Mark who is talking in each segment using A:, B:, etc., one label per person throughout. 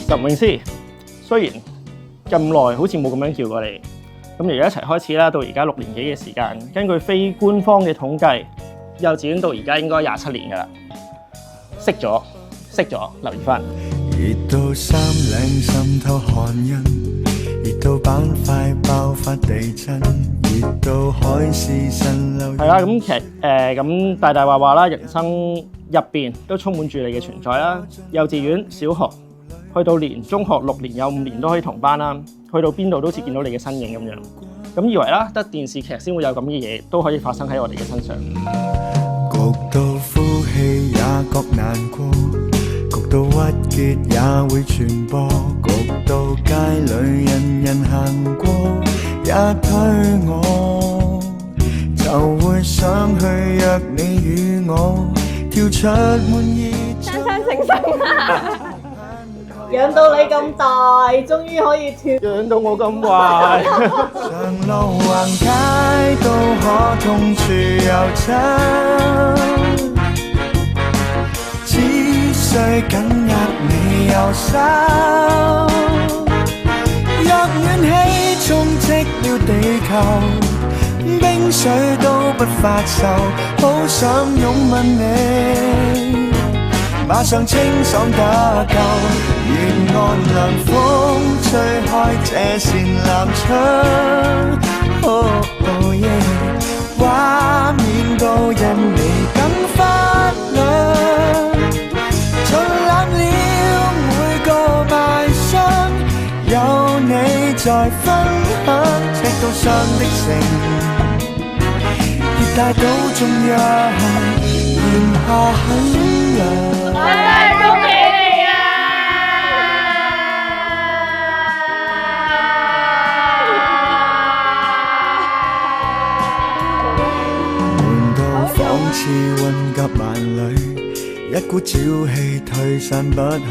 A: 林詠詩，雖然咁耐好似冇咁樣叫過你，咁而家一齊開始啦，到而家6年幾嘅時間，根據非官方嘅統計，幼稚園到而家應該27年㗎啦，識咗，留意翻。
B: 熱到衫領滲透寒印，熱到板塊爆發地震，熱到海市蜃樓。係
A: 啦，咁其實咁大話啦，人生入邊都充滿住你嘅存在啦。幼稚園、小學，去到連中學6年有5年都可以同班啦，去到邊度都似見到你嘅身影咁樣。咁以為啦，得電視劇先會有咁嘅嘢，都可以發生喺我哋嘅身上。
B: 焗到呼氣也覺難過，焗到鬱結也會傳播，焗到街裏人人行過也推我，就會想去約你與我跳出滿意。
C: 生成啊！養到你咁大，終於可以跳。
A: 養到我咁壞。
B: 長路橫街都可痛處又親，只需緊握你右手，若暖氣充斥了地球，冰水都不發愁，好想擁吻你，馬上清爽得夠，沿岸涼風吹開這扇南窗，畫面都因你更發亮，盡攬了每個賣相，有你在分享，赤道上的城，熱帶島中央，炎夏很涼。
C: 恭喜你啊！
B: 悶到仿似混夾萬里，一股朝氣退散不去，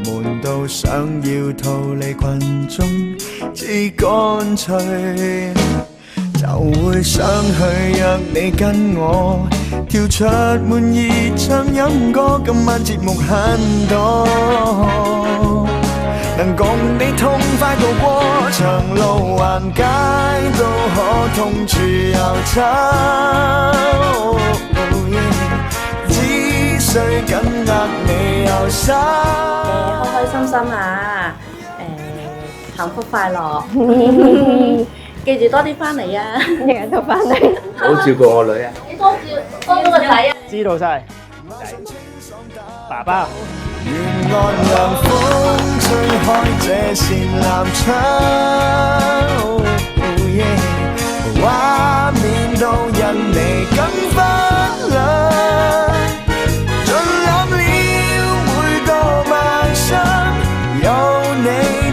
B: 悶到想要逃離群眾，至乾脆就會想去約你跟我跳出滿意唱飲歌，今晚節目很多，能共你痛快度過，長路橫街都可痛處又親，只需緊握你右手。
C: 開開心心啊！幸福快樂。記住多啲翻嚟啊！日日都翻嚟，
D: 好照顧我女啊！
C: 你多咗個仔啊！
A: 知道晒，爸爸。
B: 沿岸涼風吹開這扇南窗，畫面都因你更發亮，盡攬了每個晚上，有你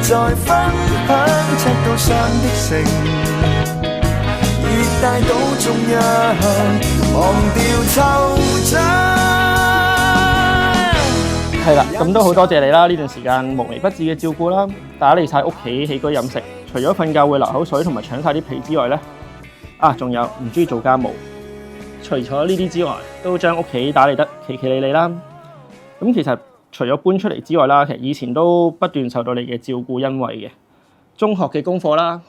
B: 在分享，赤道上的城。熱帶島中央，忘掉惆悵。
A: 係啦，咁都好多謝你啦！呢段時間無微不至嘅照顧啦，打理晒屋企起居飲食，除咗瞓覺會流口水同埋搶晒啲被之外呢，仲有唔中意做家務。除咗呢啲之外，都將屋企打理得企企理理啦。咁其實除咗搬出嚟之外啦，其實以前都不斷受到你嘅照顧恩惠嘅。中學嘅功課啦，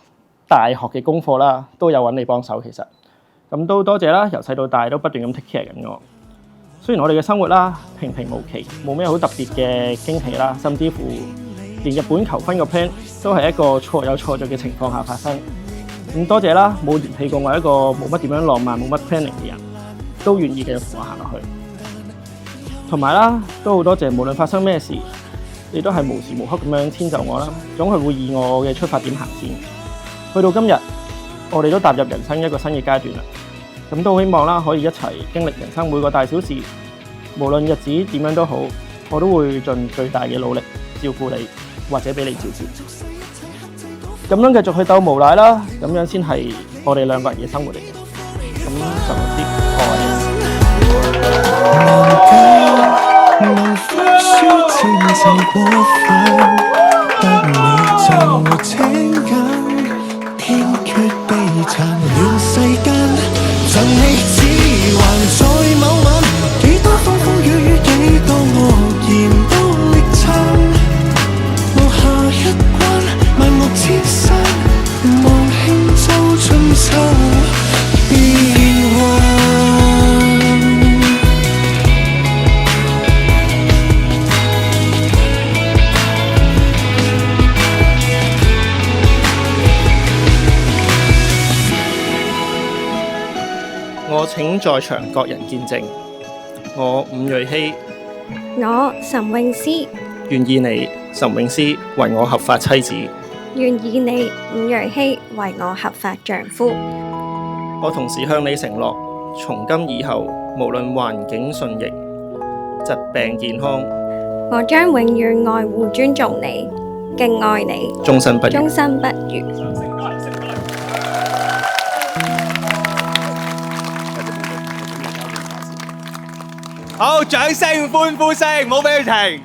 A: 大學嘅功課啦，都有揾你幫手。其實咁都多謝啦，由細到大都不斷咁 take care 緊我。雖然我哋嘅生活啦平平無奇，冇咩好特別嘅驚喜啦，甚至乎連日本求婚個 plan 都係一個錯有錯著嘅情況下發生。咁多謝啦，冇嫌棄過我一個冇乜點樣浪漫、冇乜 planning 嘅人，都願意繼續同我行落去。同埋啦，都好多謝，無論發生咩事，你都係無時無刻咁樣遷就我啦，總係會以我嘅出發點行先。去到今日，我哋都踏入人生一個新嘅階段啦。咁都希望啦，可以一齊經歷人生每個大小事，無論日子點樣都好，我都會盡最大嘅努力照顧你，或者俾你照顧。咁樣繼續去鬥無賴啦，咁樣先係我哋兩個人嘅生活嚟嘅。咁就啲各位。曾你指還在某晚，幾多風風雨雨，幾多惡言都力撐，
B: 秋變幻。
A: 我請在場各人見證，我伍瑞希
D: 我岑詠詩
A: 願意你岑詠詩為我合法妻子，
D: 願意你伍瑞希為我合法丈夫。
A: 我同時向你承諾，從今以後，無論環境順逆、疾病健康，
D: 我將永遠愛護尊重你，敬愛你，
A: 終身不渝。
D: 終身不渝。
E: 好，掌聲歡呼聲，唔好俾佢停。